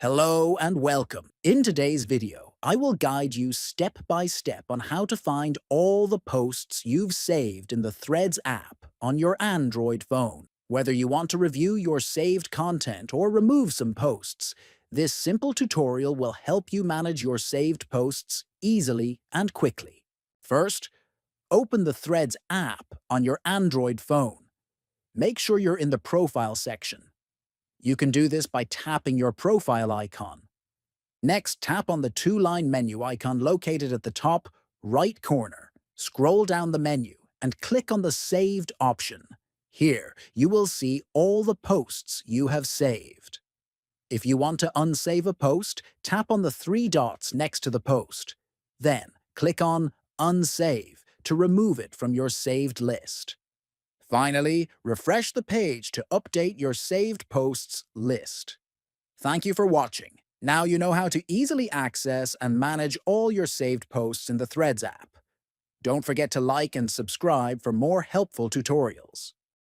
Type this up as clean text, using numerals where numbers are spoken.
Hello and welcome. In today's video, I will guide you step by step on how to find all the posts you've saved in the Threads app on your Android phone. Whether you want to review your saved content or remove some posts, this simple tutorial will help you manage your saved posts easily and quickly. First, open the Threads app on your Android phone. Make sure you're in the Profile section. You can do this by tapping your profile icon. Next, tap on the two-line menu icon located at the top right corner. Scroll down the menu and click on the Saved option. Here, you will see all the posts you have saved. If you want to unsave a post, tap on the three dots next to the post. Then, click on Unsave to remove it from your saved list. Finally, refresh the page to update your saved posts list. Thank you for watching. Now you know how to easily access and manage all your saved posts in the Threads app. Don't forget to like and subscribe for more helpful tutorials.